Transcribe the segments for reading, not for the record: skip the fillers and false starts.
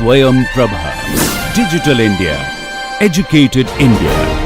Swayam Prabha. Digital India. Educated India.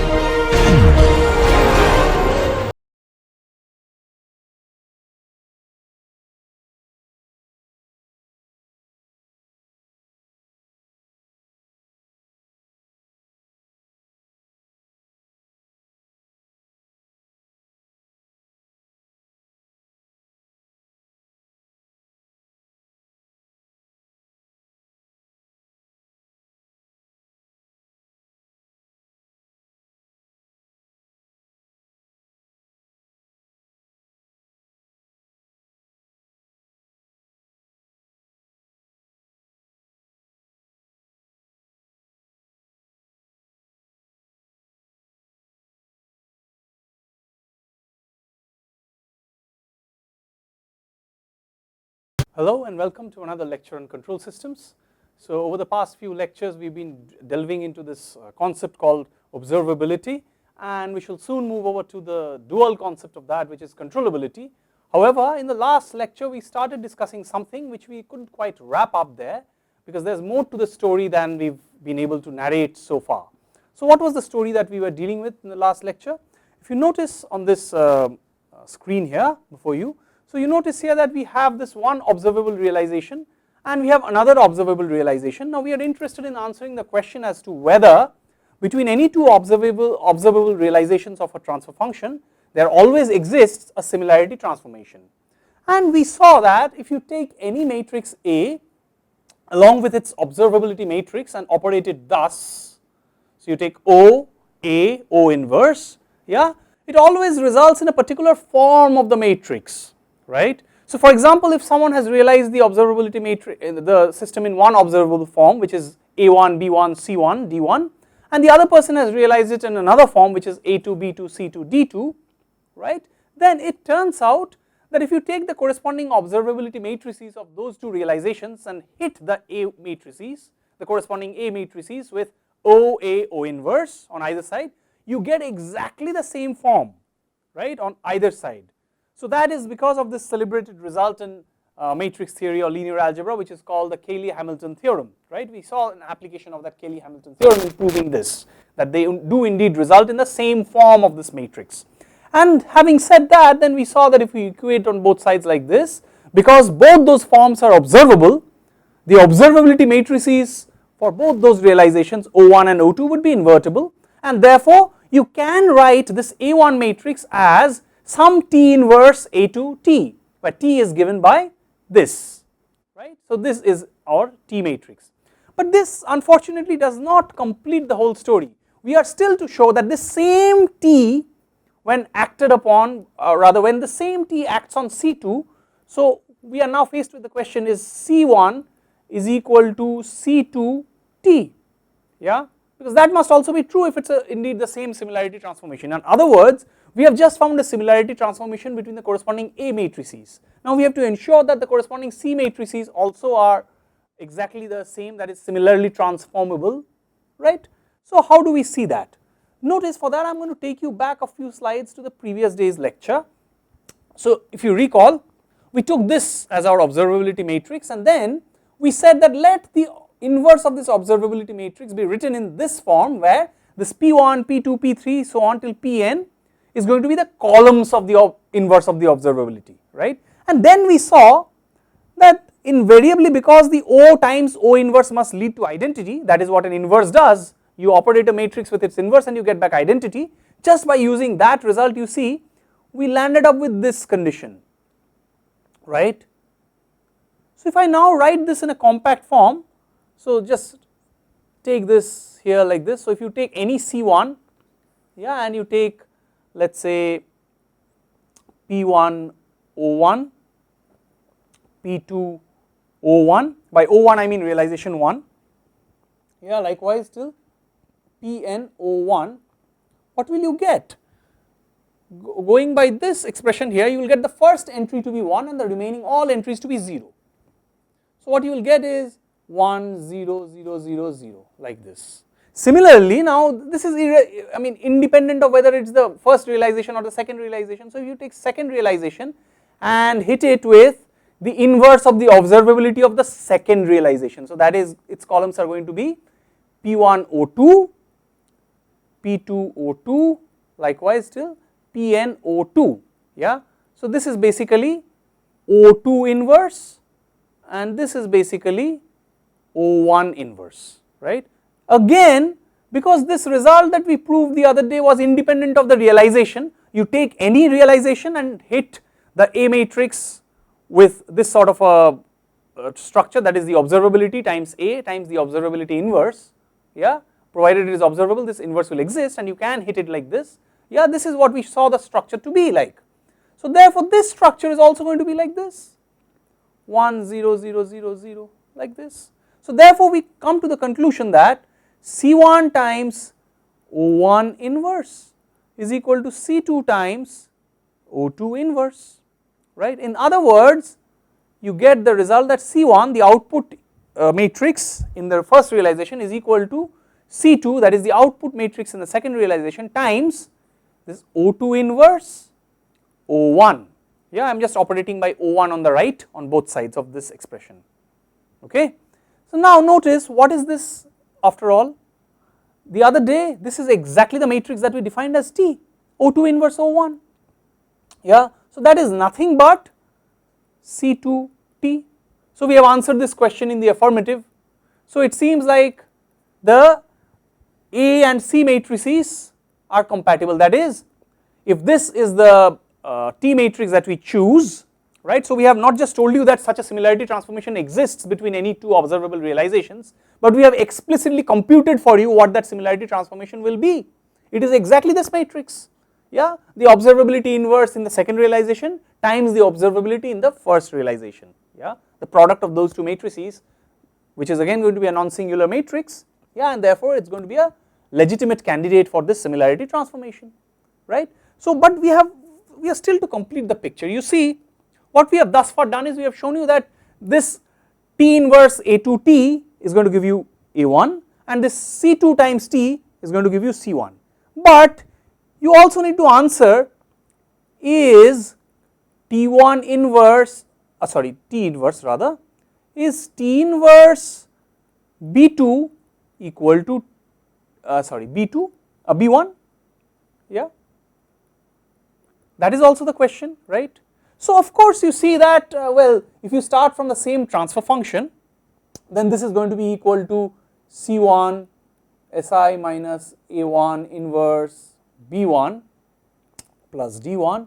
Hello and welcome to another lecture on control systems. So over the past few lectures we've been delving into this concept called observability, and we shall soon move over to the dual concept of that, which is controllability. However, in the last lecture we started discussing something which we couldn't quite wrap up there because there's more to the story than we've been able to narrate so far. So what was the story that we were dealing with in the last lecture? If you notice on this screen here before you, so you notice here that we have this one observable realization and we have another observable realization. Now we are interested in answering the question as to whether between any two observable realizations of a transfer function there always exists a similarity transformation. And we saw that if you take any matrix A along with its observability matrix and operate it thus, so you take O, A, O inverse, yeah, it always results in a particular form of the matrix. Right. So for example, if someone has realized the observability matrix, the system in one observable form which is A1, B1, C1, D1, and the other person has realized it in another form which is A2, B2, C2, D2, right, then it turns out that if you take the corresponding observability matrices of those two realizations and hit the A matrices, the corresponding A matrices with O, A, O inverse on either side, you get exactly the same form, right, on either side. So that is because of this celebrated result in matrix theory or linear algebra, which is called the Cayley-Hamilton theorem, right. We saw an application of that Cayley-Hamilton theorem in proving this, that they do indeed result in the same form of this matrix. And having said that, then we saw that if we equate on both sides like this, because both those forms are observable, the observability matrices for both those realizations O1 and O2 would be invertible, and therefore you can write this A1 matrix as some T inverse A2 T, where T is given by this, right. So this is our T matrix. But this unfortunately does not complete the whole story. We are still to show that this same T, when acted upon, rather when the same T acts on C2, so we are now faced with the question, is C1 is equal to C2 T, yeah, because that must also be true if it's indeed the same similarity transformation. In other words, we have just found a similarity transformation between the corresponding A matrices. Now we have to ensure that the corresponding C matrices also are exactly the same, that is similarly transformable, right. So how do we see that? Notice for that I am going to take you back a few slides to the previous day's lecture. So if you recall, we took this as our observability matrix and then we said that let the inverse of this observability matrix be written in this form where this P1, P2, P3 so on till Pn is going to be the columns of the inverse of the observability, right. And then we saw that invariably, because the O times O inverse must lead to identity, that is what an inverse does, you operate a matrix with its inverse and you get back identity. Just by using that result, you see we landed up with this condition, right. So if I now write this in a compact form, so just take this here like this. So if you take any C1, yeah, and you take, let's say, P1 O1, P2 O1, by O1 I mean realization 1, yeah, likewise till Pn O1, what will you get? Going by this expression here, you will get the first entry to be 1 and the remaining all entries to be 0. So what you will get is 1, 0, 0, 0, 0 like this. Similarly, now this is independent of whether it's the first realization or the second realization. So if you take second realization and hit it with the inverse of the observability of the second realization. So that is, its columns are going to be P1O2, P2O2, likewise till PnO2, yeah. So this is basically O2 inverse and this is basically O1 inverse, right. Again, because this result that we proved the other day was independent of the realization, you take any realization and hit the A matrix with this sort of a structure, that is the observability times A times the observability inverse, yeah, provided it is observable this inverse will exist and you can hit it like this, yeah, this is what we saw the structure to be like. So therefore this structure is also going to be like this, 1 0 0 0 0 like this. So therefore we come to the conclusion that C1 times O1 inverse is equal to C2 times O2 inverse, right. In other words, you get the result that C1, the output matrix in the first realization, is equal to C2, that is the output matrix in the second realization, times this O2 inverse O1, yeah, I am just operating by O1 on the right on both sides of this expression, okay. So now notice, what is this after all? The other day this is exactly the matrix that we defined as T, O2 inverse O1, yeah. So that is nothing but C2T. So we have answered this question in the affirmative. So it seems like the A and C matrices are compatible, that is, if this is the T matrix that we choose, right. So we have not just told you that such a similarity transformation exists between any two observable realizations, but we have explicitly computed for you what that similarity transformation will be. It is exactly this matrix, yeah, the observability inverse in the second realization times the observability in the first realization, yeah, the product of those two matrices, which is again going to be a non-singular matrix, yeah, and therefore it is going to be a legitimate candidate for this similarity transformation, right. So but we are still to complete the picture. You see, what we have thus far done is we have shown you that this T inverse A2T is going to give you A1 and this C2 times T is going to give you C1, but you also need to answer, is T1 inverse, T inverse rather, is T inverse B2 equal to B1, yeah, that is also the question, right. So of course you see that well, if you start from the same transfer function, then this is going to be equal to C1 Si minus A1 inverse B1 plus D1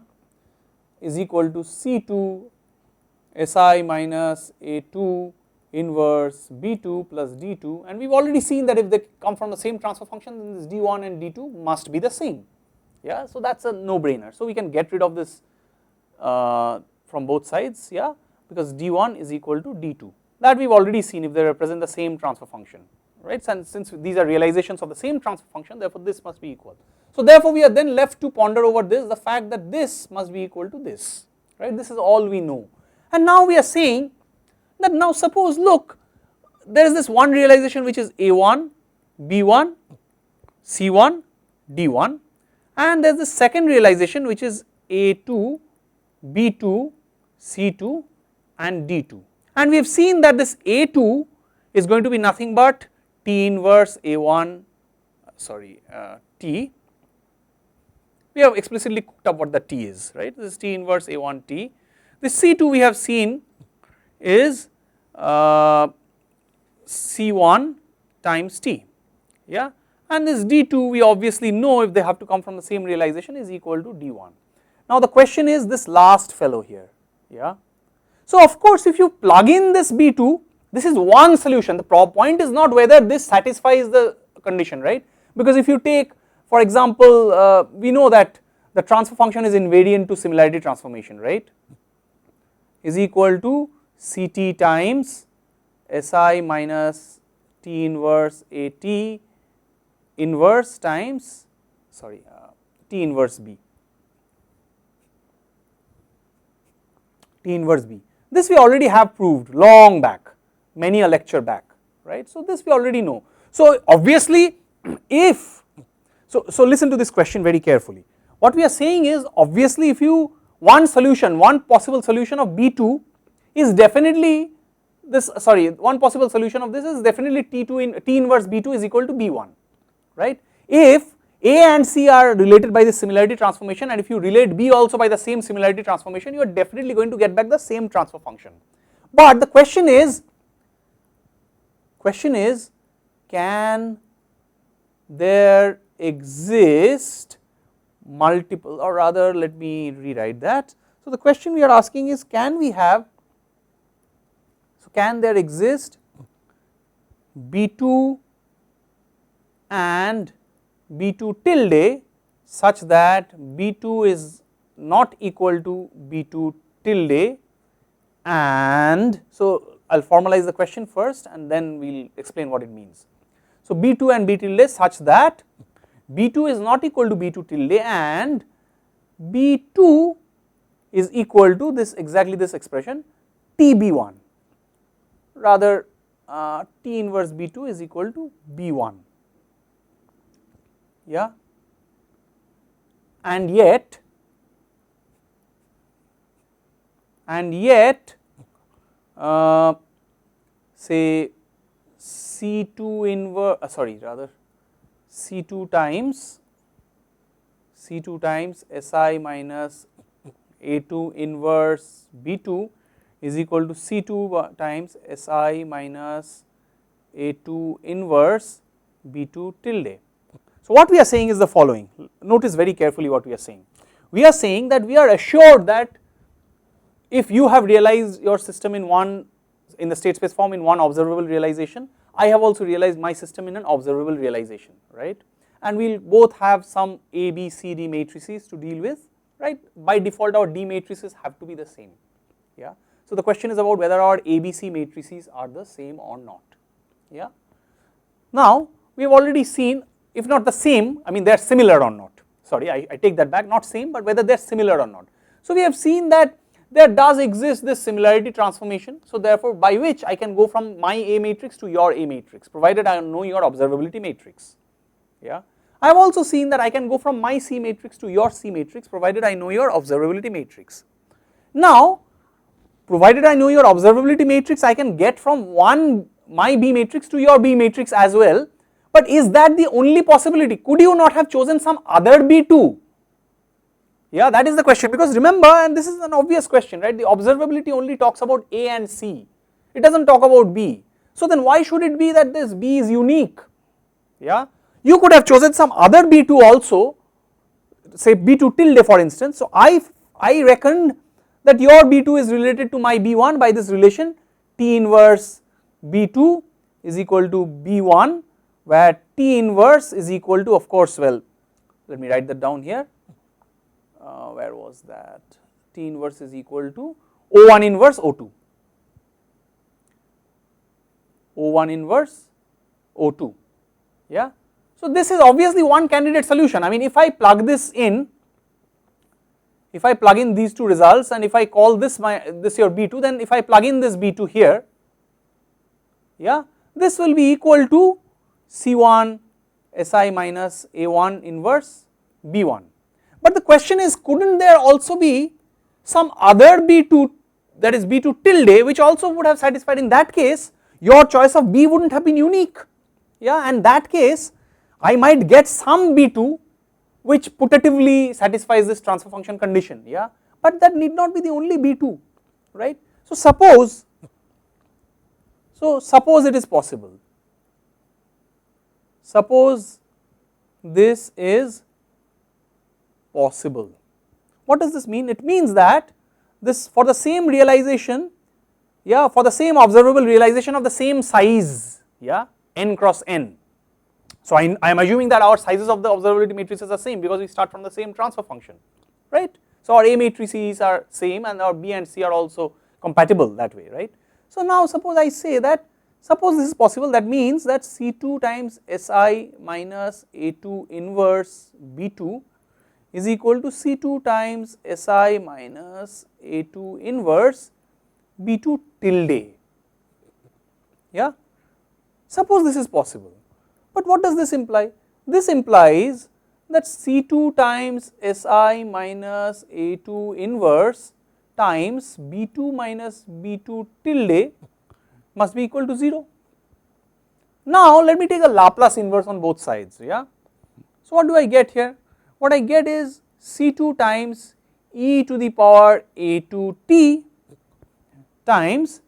is equal to C2 Si minus A2 inverse B2 plus D2, and we have already seen that if they come from the same transfer function, then this D1 and D2 must be the same, yeah. So that is a no brainer. So we can get rid of this from both sides, yeah, because D1 is equal to D2, that we have already seen if they represent the same transfer function, right, and since these are realizations of the same transfer function, therefore this must be equal. So therefore we are then left to ponder over this, the fact that this must be equal to this, right, this is all we know. And now we are saying that now suppose, look, there is this one realization which is A1, B1, C1, D1, and there is the second realization which is A2, B2, C2 and D2, and we have seen that this A2 is going to be nothing but T inverse A1, T, we have explicitly cooked up what the T is, right, this is T inverse A1 T. This C2 we have seen is C1 times T, yeah, and this D2 we obviously know if they have to come from the same realization is equal to D1. Now the question is this last fellow here, yeah. So of course if you plug in this B2, this is one solution, the point is not whether this satisfies the condition, right, because if you take, for example, we know that the transfer function is invariant to similarity transformation, right, is equal to Ct times Si minus T inverse At inverse times T inverse B, T inverse B. This we already have proved long back, many a lecture back, right. So this we already know. So obviously if, so listen to this question very carefully. What we are saying is, obviously if you, one possible solution of B2 is definitely this, sorry, one possible solution of this is definitely T inverse B2 is equal to B1, right. If A and C are related by this similarity transformation, and if you relate B also by the same similarity transformation, you are definitely going to get back the same transfer function. But the question is can there exist multiple, or rather let me rewrite that. So the question we are asking is, can there exist B2 and B2 tilde such that B2 is not equal to B2 tilde, and so I will formalize the question first and then we will explain what it means. So B2 and B tilde such that B2 is not equal to B2 tilde and B2 is equal to this, exactly this expression, TB1, rather T inverse B2 is equal to B1, yeah, and yet say C2 inverse, C2 times Si minus A2 inverse B2 is equal to C2 times Si minus A2 inverse B2 tilde. So what we are saying is the following, notice very carefully what we are saying. We are saying that we are assured that if you have realized your system in the state space form in one observable realization, I have also realized my system in an observable realization, right, and we will both have some A, B, C, D matrices to deal with, right. By default our D matrices have to be the same, yeah. So the question is about whether our A, B, C matrices are the same or not, yeah. Now we have already seen, if not the same, I mean they are similar or not, sorry I take that back, not same but whether they are similar or not. So we have seen that there does exist this similarity transformation, so therefore by which I can go from my A matrix to your A matrix provided I know your observability matrix, yeah. I have also seen that I can go from my C matrix to your C matrix provided I know your observability matrix. Now provided I know your observability matrix, I can get from my B matrix to your B matrix as well, but is that the only possibility? Could you not have chosen some other B2? Yeah, that is the question, because remember, and this is an obvious question, right, the observability only talks about A and C, it does not talk about B. So then why should it be that this B is unique? Yeah, you could have chosen some other B2 also, say B2 tilde for instance. So I reckoned that your B2 is related to my B1 by this relation T inverse B2 is equal to B1, where T inverse is equal to, of course, well, let me write that down here. Where was that? T inverse is equal to O1 inverse O2, O1 inverse O2, yeah. So this is obviously one candidate solution. I mean if I plug this in, if I plug in these two results and if I call this your B2, then if I plug in this B2 here, yeah, this will be equal to C1 Si minus A1 inverse B1. But the question is, couldn't there also be some other B2, that is B2 tilde, which also would have satisfied? In that case your choice of B wouldn't have been unique, yeah, and that case I might get some B2 which putatively satisfies this transfer function condition, yeah, but that need not be the only B2, right. So suppose it is possible, suppose this is possible. What does this mean? It means that this, for the same realization, yeah, for the same observable realization of the same size, yeah, n cross n. So I am assuming that our sizes of the observability matrices are same because we start from the same transfer function, right. So our A matrices are same and our B and C are also compatible that way, right. So now suppose I say that, suppose this is possible, that means that C2 times Si minus A2 inverse B2 is equal to C2 times Si minus A2 inverse B2 tilde, yeah. Suppose this is possible, but what does this imply? This implies that C2 times Si minus A2 inverse times B2 minus B2 tilde must be equal to 0. Now let me take a Laplace inverse on both sides, yeah. So what do I get here? What I get is C2 times e to the power A2t times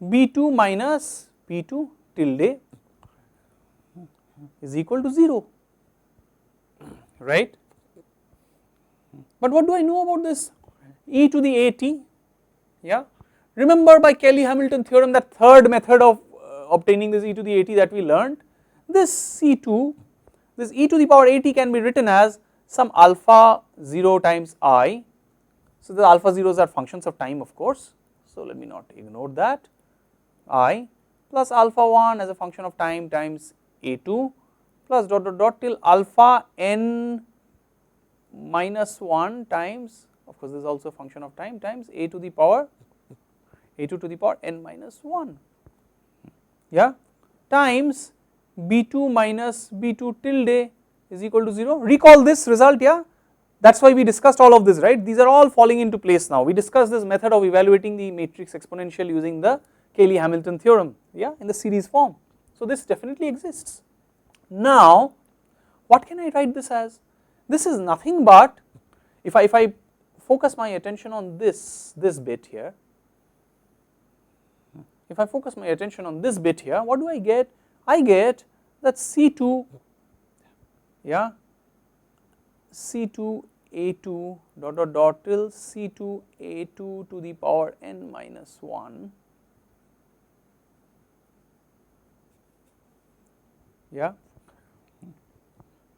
B2 minus B2 tilde is equal to 0, right. But what do I know about this e to the at? Yeah, remember by Cayley-Hamilton theorem, that third method of obtaining this e to the at that we learned, this C2, this e to the power at can be written as some alpha 0 times I. So the alpha 0s are functions of time, of course, so let me not ignore that, I plus alpha 1 as a function of time times A2 plus dot dot dot till alpha n minus 1 times, of course this is also a function of time, times A to the power A2 to the power n minus 1, yeah, times B2 minus B2 tilde is equal to 0. Recall this result, yeah, that is why we discussed all of this, right. These are all falling into place now. We discussed this method of evaluating the matrix exponential using the Cayley-Hamilton theorem, yeah, in the series form. So this definitely exists. Now what can I write this as? This is nothing but, if I focus my attention on this bit here, if I focus my attention on this bit here, what do I get? I get that C2, yeah, C2 A2 dot dot dot till C2 A2 to the power n minus 1, yeah,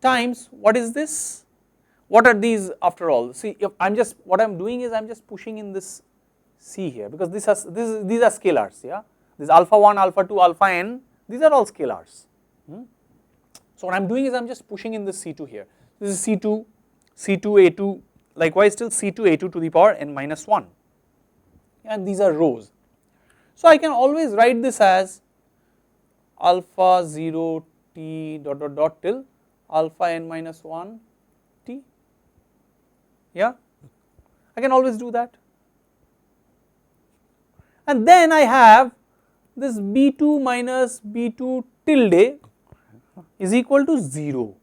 times what is this? What are these after all? See, if I'm just, what I'm doing is I'm just pushing in this C here, because these are scalars, yeah. This alpha 1, alpha 2, alpha n, these are all scalars. So what I'm doing is I'm just pushing in this C2 here. This is C2, C2 A2, likewise till C2 A2 to the power n minus 1, and these are rows. So I can always write this as alpha 0 t dot dot dot till alpha n minus 1 t, yeah, I can always do that. And then I have this B2 minus B2 tilde is equal to 0,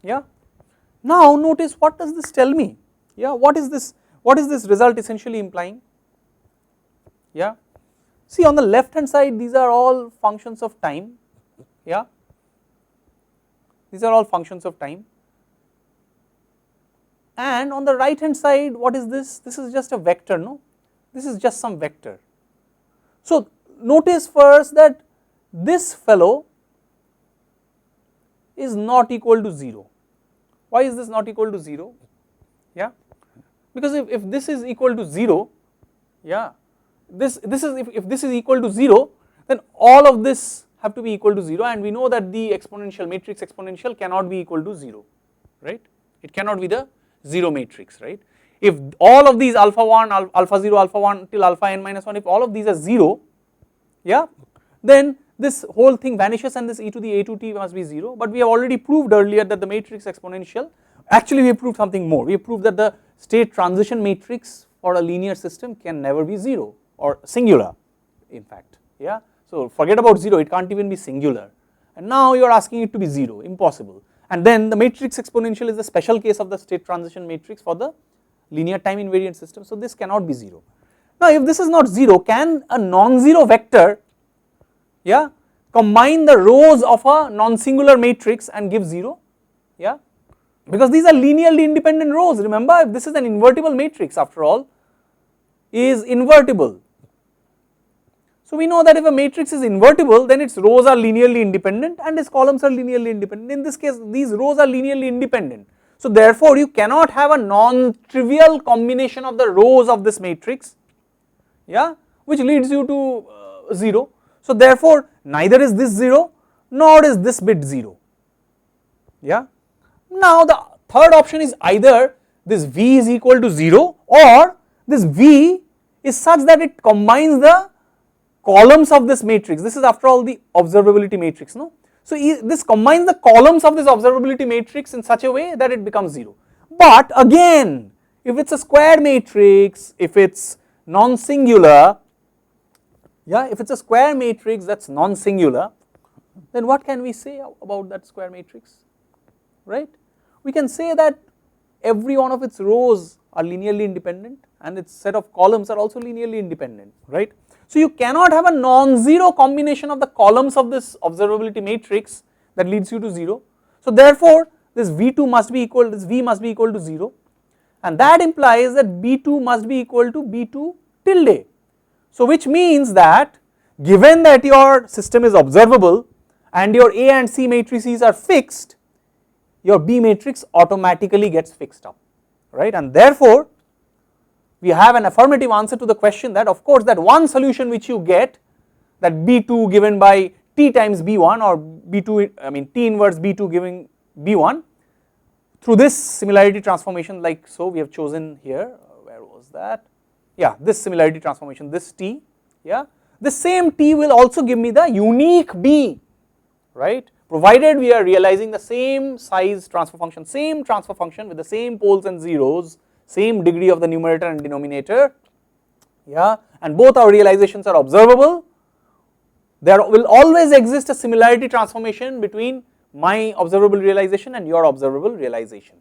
yeah. Now notice, what does this tell me? Yeah, what is this result essentially implying? Yeah, see, on the left hand side these are all functions of time, yeah, these are all functions of time, and on the right hand side what is this? This is just a vector, no, this is just some vector. So notice first that this fellow is not equal to 0. Why is this not equal to 0? Yeah, because if this is equal to 0, yeah, this is, if this is equal to 0, then all of this have to be equal to 0, and we know that the exponential matrix exponential cannot be equal to 0, right. It cannot be the 0 matrix, right. If all of these alpha 1, alpha 0, alpha 1 till alpha n minus 1, if all of these are 0, yeah, then this whole thing vanishes and this e to the a2t must be 0, but we have already proved earlier that the matrix exponential, actually we have proved something more. We have proved that the state transition matrix for a linear system can never be 0 or singular, in fact, yeah. So forget about 0, it can't even be singular, and now you are asking it to be 0, impossible. And then the matrix exponential is the special case of the state transition matrix for the linear time invariant system, so this cannot be 0. Now if this is not 0, can a non-zero vector, yeah, combine the rows of a non-singular matrix and give 0, yeah, because these are linearly independent rows. Remember, if this is an invertible matrix, after all, is invertible. So we know that if a matrix is invertible, then its rows are linearly independent and its columns are linearly independent. In this case, these rows are linearly independent. So therefore you cannot have a non-trivial combination of the rows of this matrix, yeah, which leads you to 0. So therefore neither is this 0 nor is this bit 0, yeah. Now the third option is either this V is equal to 0 or this V is such that it combines the columns of this matrix. This is after all the observability matrix, no. So this combines the columns of this observability matrix in such a way that it becomes 0. But again, if it's a square matrix, if it's non-singular, yeah, if it's a square matrix that's non-singular, then what can we say about that square matrix, right? We can say that every one of its rows are linearly independent and its set of columns are also linearly independent, right? So you cannot have a non-zero combination of the columns of this observability matrix that leads you to 0. So therefore this V2 must be equal, this V must be equal to 0, and that implies that B2 must be equal to B2 tilde. So which means that given that your system is observable and your A and C matrices are fixed, your B matrix automatically gets fixed up, right? And therefore we have an affirmative answer to the question that of course that one solution which you get, that B2 given by T times B1 or B2, I mean T inverse B2 giving B1, through this similarity transformation, like so we have chosen here, where was that, yeah, this similarity transformation, this T, yeah, the same T will also give me the unique B, right, provided we are realizing the same size transfer function, same transfer function with the same poles and zeros, same degree of the numerator and denominator, yeah, and both our realizations are observable. There will always exist a similarity transformation between my observable realization and your observable realization,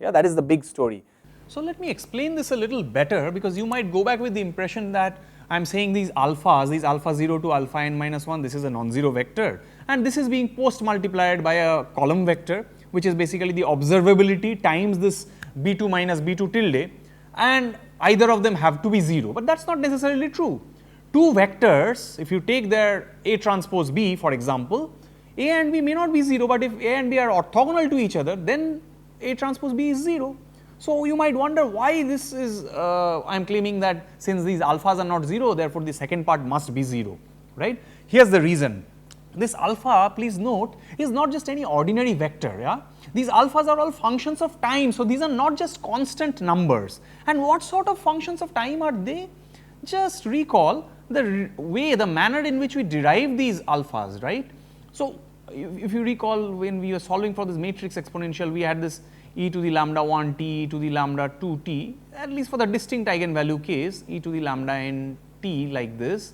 yeah, that is the big story. So let me explain this a little better, because you might go back with the impression that I am saying these alphas, these alpha 0 to alpha n minus 1, this is a non-zero vector, and this is being post multiplied by a column vector, which is basically the observability times this B2 minus B2 tilde, and either of them have to be 0, but that is not necessarily true. Two vectors, if you take their A transpose B for example, A and B may not be 0, but if A and B are orthogonal to each other, then A transpose B is 0. So you might wonder why this is, I am claiming that since these alphas are not 0, therefore the second part must be 0, right. Here is the reason. This alpha, please note, is not just any ordinary vector, yeah. These alphas are all functions of time, so these are not just constant numbers. And what sort of functions of time are they? Just recall the way, the manner in which we derive these alphas, right. So if you recall, when we were solving for this matrix exponential, we had this e to the lambda 1 t, e to the lambda 2 t, at least for the distinct eigenvalue case, e to the lambda n t like this,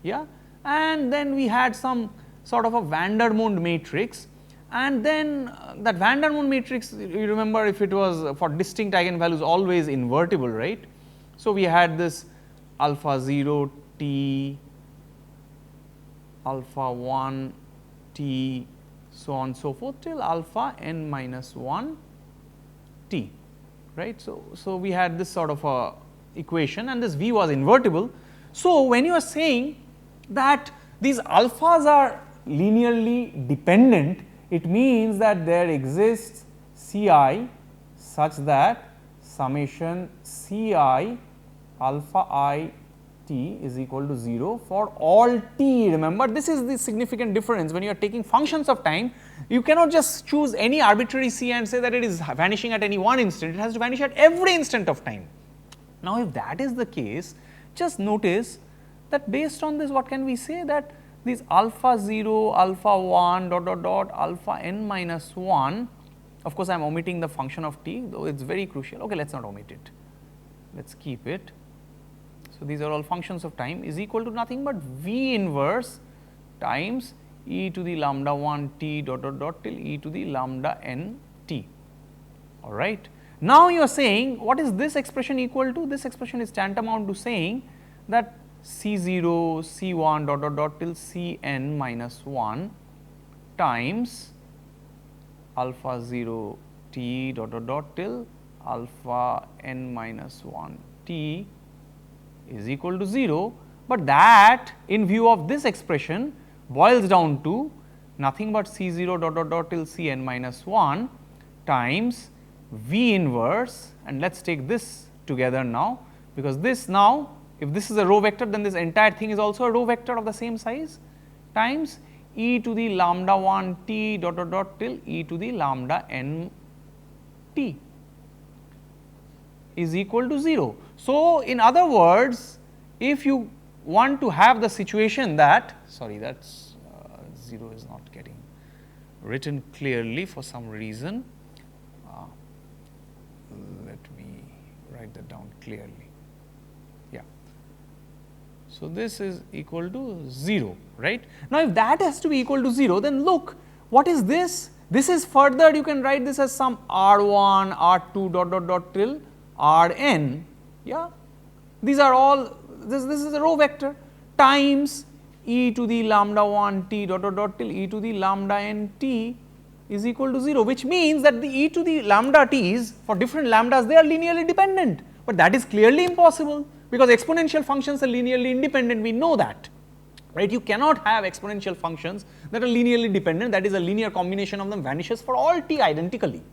yeah, and then we had some sort of a Vandermonde matrix, and then that Vandermonde matrix, you remember, if it was for distinct eigenvalues, always invertible, right. So we had this alpha 0 t, alpha 1 t, so on and so forth till alpha n minus 1 t, right. So we had this sort of a equation, and this V was invertible. So when you are saying that these alphas are linearly dependent, it means that there exists Ci such that summation Ci alpha I t is equal to 0 for all t. Remember, this is the significant difference. When you are taking functions of time, you cannot just choose any arbitrary C and say that it is vanishing at any one instant, it has to vanish at every instant of time. Now if that is the case, just notice that based on this, what can we say, that these alpha 0, alpha 1 dot dot dot alpha n minus 1, of course I am omitting the function of t, though it is very crucial. Okay, let us not omit it, let us keep it. So these are all functions of time, is equal to nothing but V inverse times e to the lambda 1 t dot dot dot till e to the lambda n t, all right. Now you are saying, what is this expression equal to? This expression is tantamount to saying that C0, C1 dot dot dot till Cn minus 1 times alpha 0 t dot dot dot till alpha n minus 1 t is equal to 0, but that in view of this expression boils down to nothing but C0 dot dot dot till Cn minus 1 times V inverse, and let us take this together now, because this now, if this is a row vector, then this entire thing is also a row vector of the same size, times e to the lambda 1 t dot dot dot till e to the lambda n t is equal to 0. So in other words, if you want to have the situation that, sorry, that's 0 is not getting written clearly for some reason, let me write that down clearly. Yeah. So this is equal to 0, right? Now if that has to be equal to 0, then look, what is this? This is further, you can write this as some R1, R2 dot dot dot till Rn, yeah. These are all, this is a row vector times e to the lambda 1 t dot dot dot till e to the lambda n t is equal to 0, which means that the e to the lambda t's for different lambdas, they are linearly dependent, but that is clearly impossible because exponential functions are linearly independent, we know that, right. You cannot have exponential functions that are linearly dependent, that is a linear combination of them vanishes for all t identically,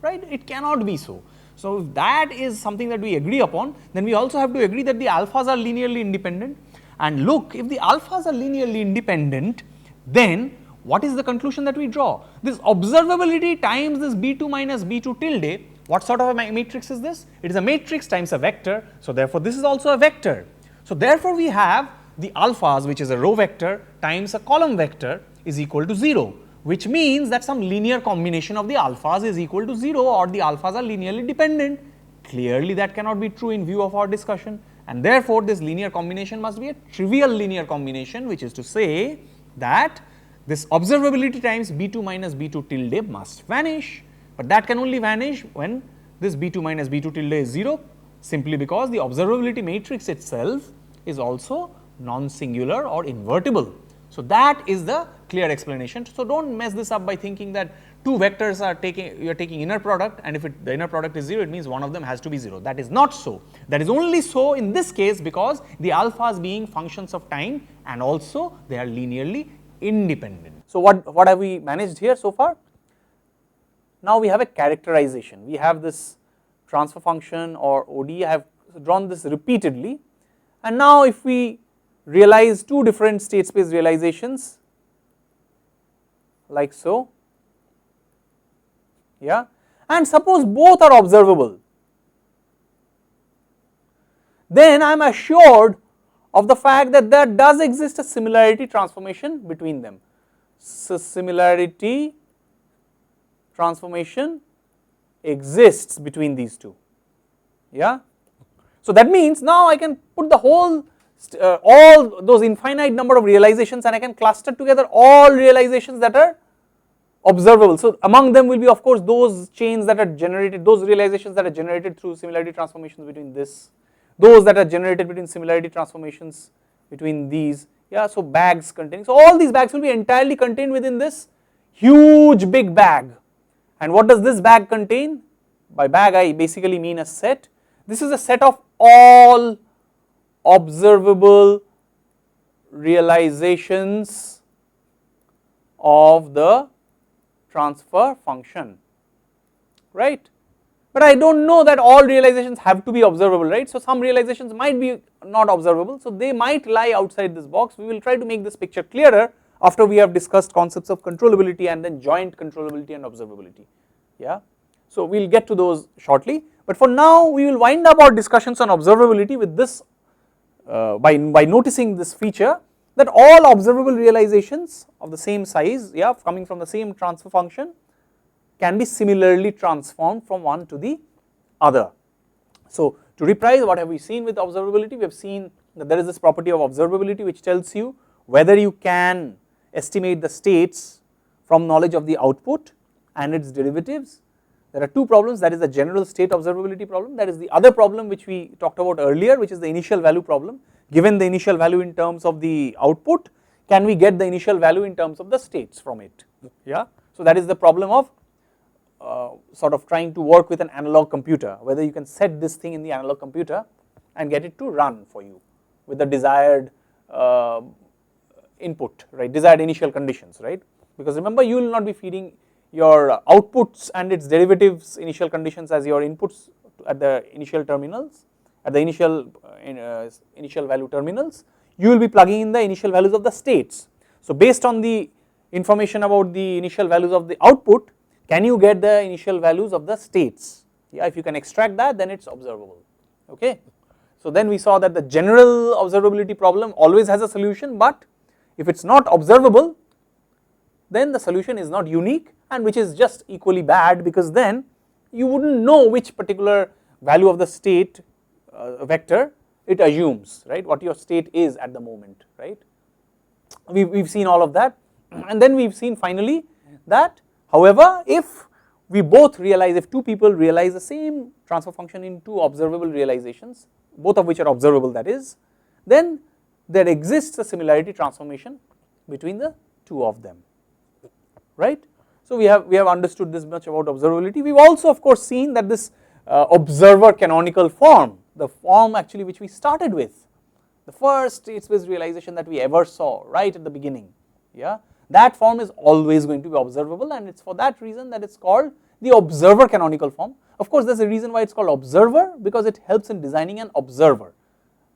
right, it cannot be so. So if that is something that we agree upon, then we also have to agree that the alphas are linearly independent, and look, if the alphas are linearly independent, then what is the conclusion that we draw? This observability times this b2 minus b2 tilde, what sort of a matrix is this? It is a matrix times a vector, so therefore this is also a vector. So therefore we have the alphas, which is a row vector times a column vector, is equal to 0, which means that some linear combination of the alphas is equal to 0 or the alphas are linearly dependent. Clearly that cannot be true in view of our discussion, and therefore this linear combination must be a trivial linear combination, which is to say that this observability times b2 minus b2 tilde must vanish, but that can only vanish when this b2 minus b2 tilde is 0, simply because the observability matrix itself is also non-singular or invertible. So that is the clear explanation. So don't mess this up by thinking that two vectors are taking, you are taking inner product, and if the inner product is 0, it means one of them has to be 0. That is not so. That is only so in this case because the alphas being functions of time and also they are linearly independent. So what have we managed here so far? Now we have a characterization. We have this transfer function or ODE. I have drawn this repeatedly, and now if we realize two different state space realizations like so, yeah, and suppose both are observable, then I am assured of the fact that there does exist a similarity transformation between them. So similarity transformation exists between these two, yeah. So that means now I can put the whole all those infinite number of realizations and I can cluster together all realizations that are observable. So among them will be of course those chains that are generated, those realizations that are generated through similarity transformations between this, those that are generated between similarity transformations between these, yeah. So bags containing, so all these bags will be entirely contained within this huge big bag. And what does this bag contain? By bag I basically mean a set. This is a set of all observable realizations of the transfer function, right. But I do not know that all realizations have to be observable, right. So some realizations might be not observable, so they might lie outside this box. We will try to make this picture clearer after we have discussed concepts of controllability and then joint controllability and observability, yeah. So we will get to those shortly, but for now we will wind up our discussions on observability with this by noticing this feature, that all observable realizations of the same size, yeah, coming from the same transfer function can be similarly transformed from one to the other. So to reprise, what have we seen with observability? We have seen that there is this property of observability which tells you whether you can estimate the states from knowledge of the output and its derivatives. There are two problems, that is the general state observability problem, that is the other problem which we talked about earlier, which is the initial value problem. Given the initial value in terms of the output, can we get the initial value in terms of the states from it, yeah. So that is the problem of sort of trying to work with an analog computer, whether you can set this thing in the analog computer and get it to run for you with the desired input, right, desired initial conditions, right, because remember you will not be feeding your outputs and its derivatives initial conditions as your inputs at the initial terminals, at the initial value terminals, you will be plugging in the initial values of the states. So based on the information about the initial values of the output, can you get the initial values of the states, yeah, if you can extract that, then it is observable, okay. So then we saw that the general observability problem always has a solution, but if it is not observable, then the solution is not unique, and which is just equally bad, because then you would not know which particular value of the state vector, it assumes, right, what your state is at the moment, right. We've seen all of that, and then we've seen finally that, however, if we both realize, if two people realize the same transfer function in two observable realizations, both of which are observable, that is, then there exists a similarity transformation between the two of them, right. So we have understood this much about observability. We've also of course seen that this observer canonical form, the form actually which we started with, the first state space realization that we ever saw right at the beginning, yeah, that form is always going to be observable, and it's for that reason that it's called the observer canonical form. Of course there's a reason why it's called observer, because it helps in designing an observer.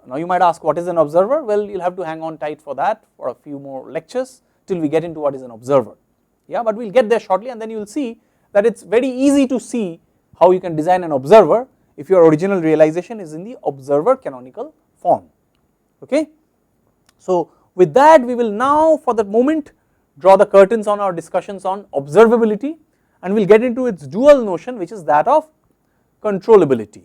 Now you might ask, what is an observer? Well, you'll have to hang on tight for that for a few more lectures till we get into what is an observer, yeah, but we'll get there shortly, and then you'll see that it's very easy to see how you can design an observer if your original realization is in the observer canonical form, okay. So with that, we will now for the moment draw the curtains on our discussions on observability, and we'll get into its dual notion, which is that of controllability.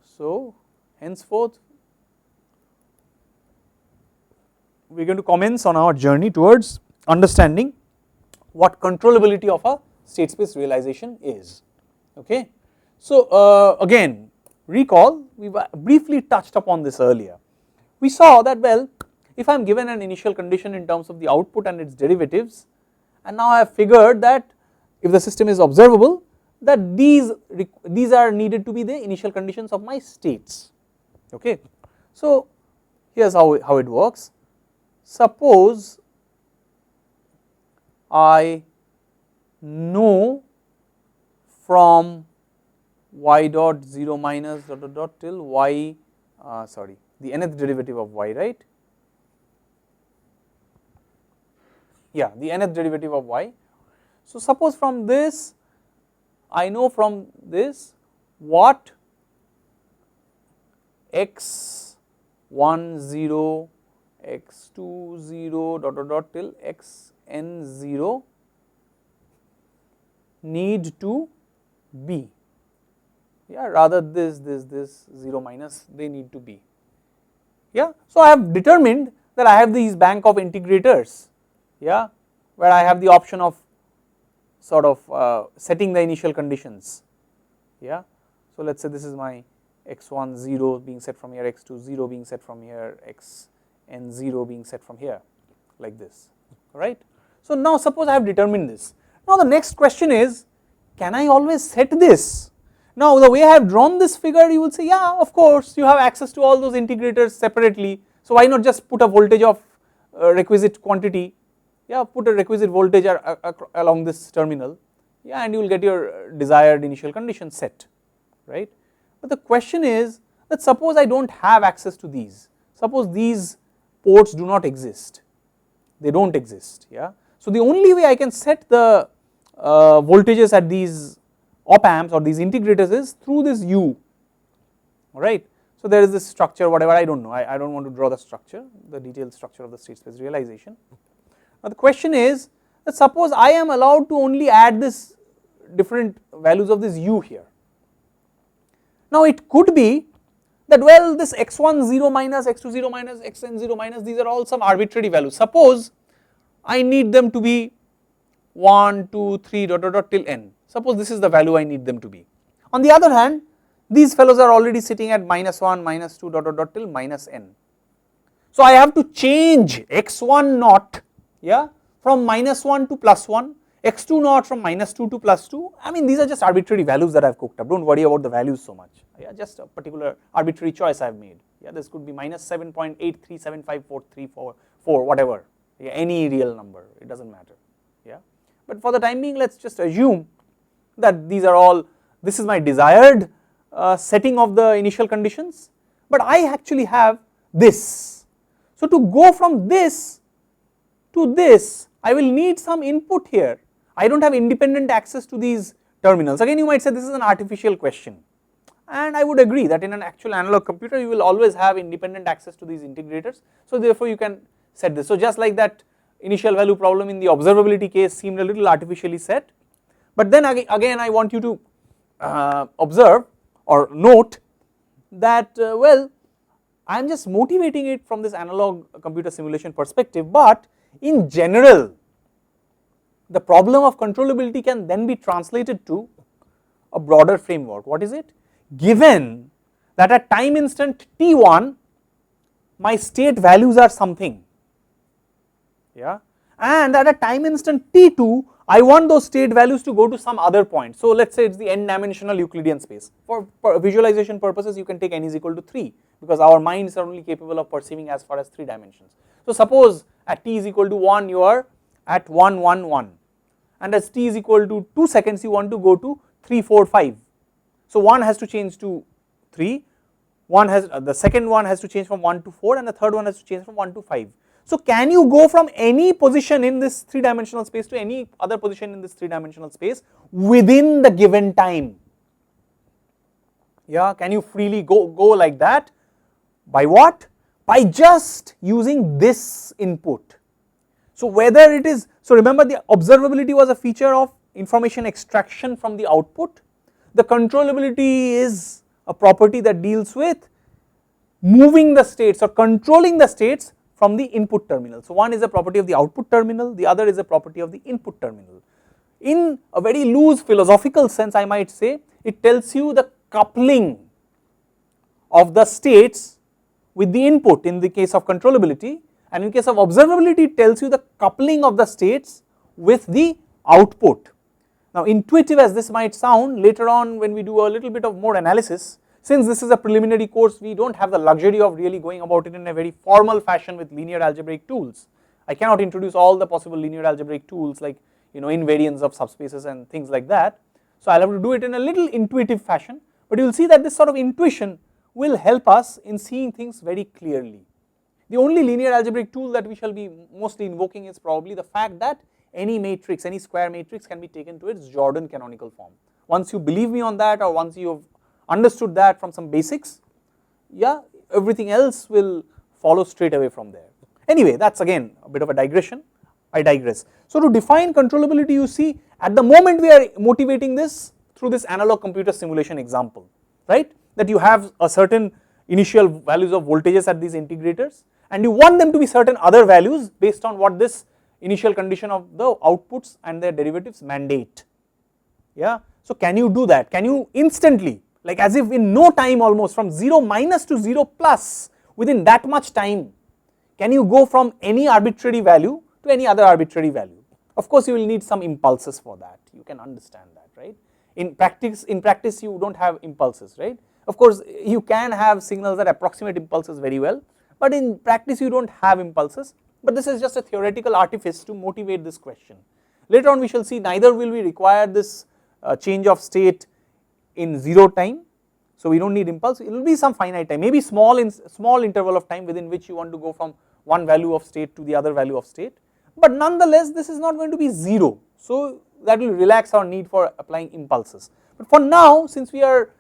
So henceforth we are going to commence on our journey towards understanding what controllability of a state space realization is, okay. So again, recall, we briefly touched upon this earlier. We saw that, well, if I am given an initial condition in terms of the output and its derivatives, and now I have figured that if the system is observable, that these are needed to be the initial conditions of my states, okay. So here's how it works. Suppose I know from y dot 0 minus dot dot dot till y, the nth derivative of y, right, yeah, the nth derivative of y. So suppose from this I know from this what x10, x20 dot dot dot till xn0 need to be, yeah, rather this 0 minus, they need to be, yeah. So I have determined that I have these bank of integrators, yeah, where I have the option of sort of setting the initial conditions, yeah. So let's say this is my x1 0 being set from here, x2 0 being set from here, xn 0 being set from here, like this, right. So now suppose I have determined this. Now the next question is, can I always set this? Now the way I have drawn this figure, you will say, yeah, of course you have access to all those integrators separately, so why not just put a voltage of requisite quantity, yeah, put a requisite voltage along this terminal, yeah, and you will get your desired initial condition set, right. But the question is that suppose I do not have access to these, suppose these ports do not exist, they do not exist, yeah. So the only way I can set the voltages at these op amps or these integrators is through this U, alright. So there is this structure, whatever, I do not know, I do not want to draw the structure, the detailed structure of the state space realization. Now the question is that suppose I am allowed to only add this different values of this U here. Now it could be that, well, this x1 0 minus, x2 0 minus, xn 0 minus, these are all some arbitrary values. Suppose I need them to be 1, 2, 3 dot dot dot till n. Suppose this is the value I need them to be. On the other hand, these fellows are already sitting at -1, -2 dot dot dot till -n. So I have to change x1 naught, yeah, from -1 to +1, x2 naught from -2 to +2. I mean, these are just arbitrary values that I have cooked up. Don't worry about the values so much. Yeah, just a particular arbitrary choice I have made. Yeah, this could be -7.8375434, whatever. Yeah, any real number, it doesn't matter. Yeah, but for the time being, let's just assume that these are all, this is my desired setting of the initial conditions, but I actually have this. So to go from this to this, I will need some input here. I do not have independent access to these terminals. Again, you might say this is an artificial question, and I would agree that in an actual analog computer you will always have independent access to these integrators, so therefore you can set this. So just like that initial value problem in the observability case seemed a little artificially set, but then again I want you to observe or note that well, I am just motivating it from this analog computer simulation perspective, but in general the problem of controllability can then be translated to a broader framework. What is it? Given that at time instant t1 my state values are something, yeah, and at a time instant t2 I want those state values to go to some other point. So let us say it is the n dimensional Euclidean space. For visualization purposes you can take n is equal to 3, because our minds are only capable of perceiving as far as 3 dimensions. So suppose at t is equal to 1 you are at 1 1 1, and as t is equal to 2 seconds you want to go to 3 4 5. So 1 has to change to 3, the second one has to change from 1 to 4, and the third one has to change from 1 to 5. So can you go from any position in this 3 dimensional space to any other position in this 3 dimensional space within the given time? Yeah, can you freely go like that? By what? By just using this input. So whether it is, so remember the observability was a feature of information extraction from the output. The controllability is a property that deals with moving the states or controlling the states from the input terminal. So one is a property of the output terminal, the other is a property of the input terminal. In a very loose philosophical sense I might say, it tells you the coupling of the states with the input in the case of controllability, and in case of observability it tells you the coupling of the states with the output. Now intuitive as this might sound, later on when we do a little bit of more analysis, since this is a preliminary course we do not have the luxury of really going about it in a very formal fashion with linear algebraic tools. I cannot introduce all the possible linear algebraic tools like invariance of subspaces and things like that. So I will have to do it in a little intuitive fashion, but you will see that this sort of intuition will help us in seeing things very clearly. The only linear algebraic tool that we shall be mostly invoking is probably the fact that any matrix, any square matrix can be taken to its Jordan canonical form. Once you believe me on that, or once you have understood that from some basics, yeah, everything else will follow straight away from there. Anyway, that is again a bit of a digression, I digress. So to define controllability, you see at the moment we are motivating this through this analog computer simulation example, right, that you have a certain initial values of voltages at these integrators and you want them to be certain other values based on what this initial condition of the outputs and their derivatives mandate, yeah. So can you do that? Can you instantly, like as if in no time almost, from 0 minus to 0 plus, within that much time, can you go from any arbitrary value to any other arbitrary value? Of course you will need some impulses for that, you can understand that, right. In practice you do not have impulses, right. Of course you can have signals that approximate impulses very well, but in practice you do not have impulses, but this is just a theoretical artifice to motivate this question. Later on we shall see neither will we require this change of state in 0 time, so we do not need impulse, it will be some finite time, maybe small interval of time within which you want to go from one value of state to the other value of state, but nonetheless this is not going to be 0, so that will relax our need for applying impulses. But for now, since we are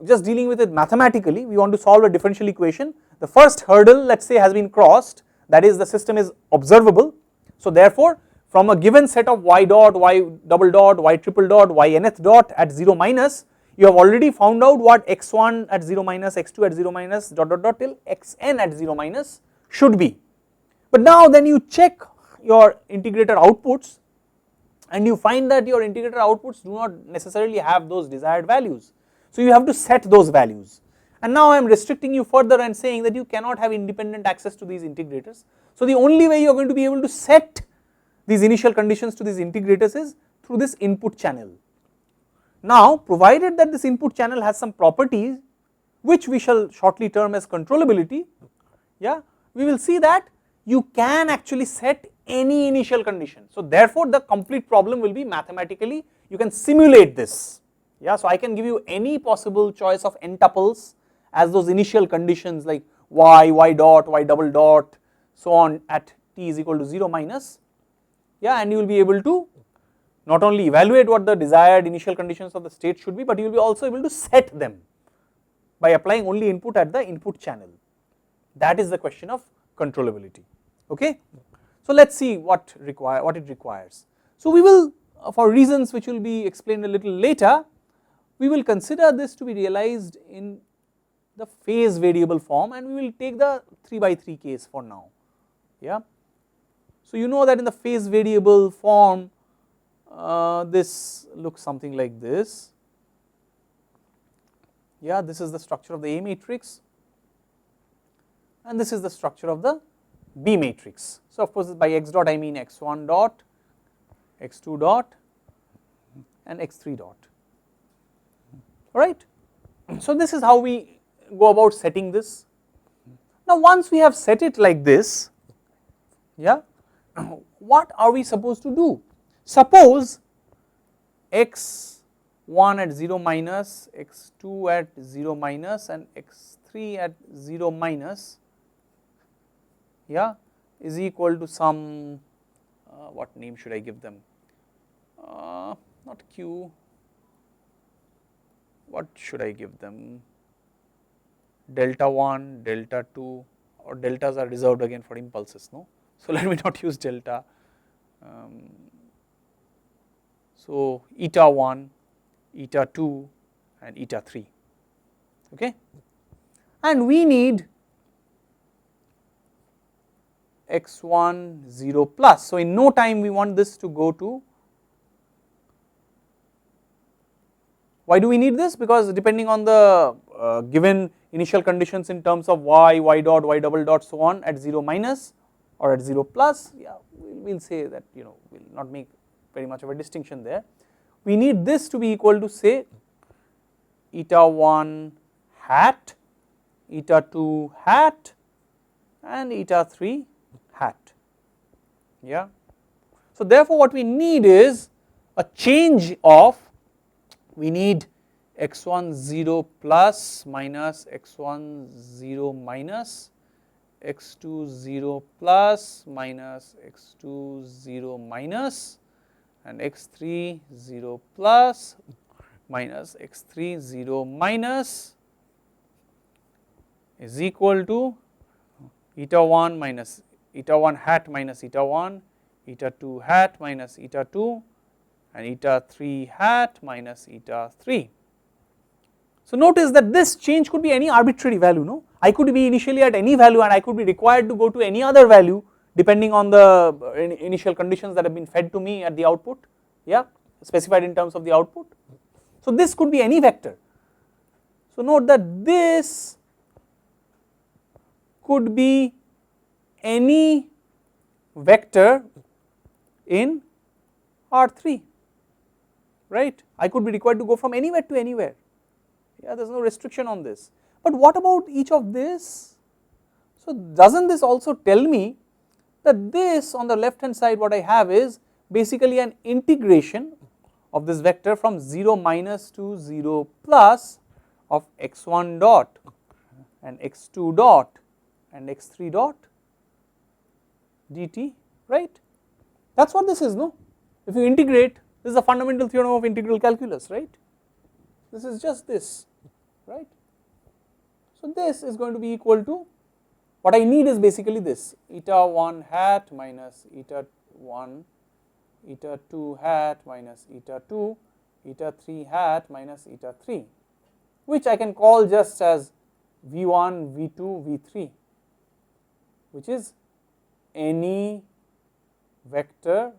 just dealing with it mathematically, we want to solve a differential equation, the first hurdle let us say has been crossed, that is the system is observable. So therefore from a given set of y dot, y double dot, y triple dot, y nth dot at 0 minus, you have already found out what x1 at 0 minus, x2 at 0 minus, dot dot dot till xn at 0 minus should be. But now then you check your integrator outputs and you find that your integrator outputs do not necessarily have those desired values. So you have to set those values, and now I am restricting you further and saying that you cannot have independent access to these integrators. So the only way you are going to be able to set these initial conditions to these integrators is through this input channel. Now provided that this input channel has some properties which we shall shortly term as controllability, yeah, we will see that you can actually set any initial condition. So therefore the complete problem will be mathematically you can simulate this, yeah. So I can give you any possible choice of n tuples as those initial conditions like y, y dot, y double dot, so on at t is equal to 0 minus, yeah, and you will be able to not only evaluate what the desired initial conditions of the state should be, but you will be also able to set them by applying only input at the input channel. That is the question of controllability, okay. So let us see what it requires. So we will, for reasons which will be explained a little later, we will consider this to be realized in the phase variable form, and we will take the 3 by 3 case for now. Yeah. So you know that in the phase variable form this looks something like this. Yeah, this is the structure of the A matrix and this is the structure of the B matrix. So of course by x dot I mean x1 dot, x2 dot and x3 dot, alright. So this is how we go about setting this. Now once we have set it like this, yeah, what are we supposed to do? Suppose x1 at 0 minus, x2 at 0 minus and x3 at 0 minus, yeah, is equal to some, what name should I give them, not q, what should I give them, delta 1, delta 2, or deltas are reserved again for impulses, no. So let me not use delta. So eta 1, eta 2 and eta 3, okay, and we need x1 0 plus. So in no time we want this to go to, why do we need this? Because depending on the given initial conditions in terms of y, y dot, y double dot so on at 0 minus or at 0 plus, yeah, we will say that, you know, we will not make very much of a distinction there. We need this to be equal to say eta 1 hat, eta 2 hat and eta 3 hat, yeah. So therefore what we need is a change of, we need x1 0 plus minus x1 0 minus, x2 0 plus minus x2 0 minus and x3 0 plus minus x3 0 minus is equal to eta 1 minus eta 1 hat minus eta 1, eta 2 hat minus eta 2 and eta 3 hat minus eta 3. So notice that this change could be any arbitrary value, no, I could be initially at any value and I could be required to go to any other value depending on the initial conditions that have been fed to me at the output, yeah, specified in terms of the output. So this could be any vector. So note that this could be any vector in R3, right. I could be required to go from anywhere to anywhere, yeah, there is no restriction on this. But what about each of this? So doesn't this also tell me that this on the left hand side what I have is basically an integration of this vector from 0 minus to 0 plus of x1 dot and x2 dot and x3 dot dt, right. That is what this is, no. If you integrate, this is a fundamental theorem of integral calculus, right. This is just this, right. So this is going to be equal to, what I need is basically this, eta 1 hat minus eta 1, eta 2 hat minus eta 2, eta 3 hat minus eta 3, which I can call just as v1, v2, v3, which is any vector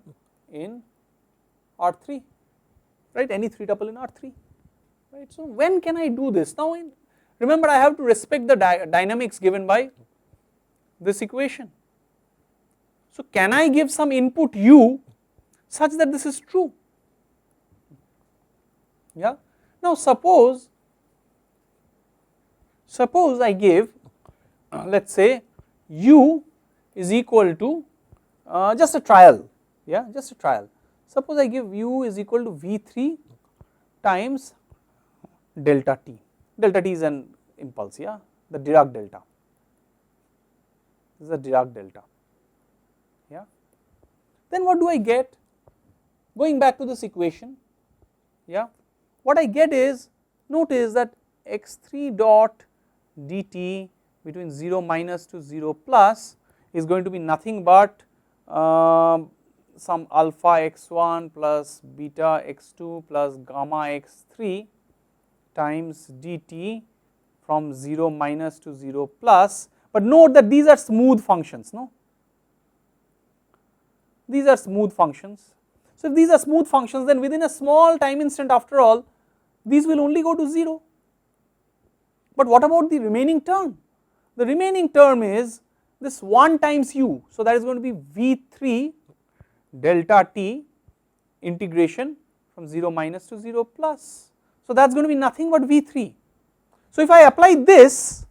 in R3, right, any 3 tuple in R3, right. So when can I do this? Now remember I have to respect the dynamics given by this equation. So can I give some input u such that this is true, yeah. Now suppose I give let us say u is equal to just a trial, yeah, just a trial. Suppose I give u is equal to v3 times delta t, delta t is an impulse, yeah, the Dirac delta, this is the Dirac delta, yeah. Then what do I get? Going back to this equation, yeah, what I get is, notice that x3 dot dt between 0 minus to 0 plus is going to be nothing but some alpha x1 plus beta x2 plus gamma x3 times dt from 0 minus to 0 plus, but note that these are smooth functions, no? These are smooth functions. So if these are smooth functions, then within a small time instant after all, these will only go to 0. But what about the remaining term? The remaining term is this 1 times u, so that is going to be v3 delta t integration from 0 minus to 0 plus. So that is going to be nothing but v3. So if I apply this,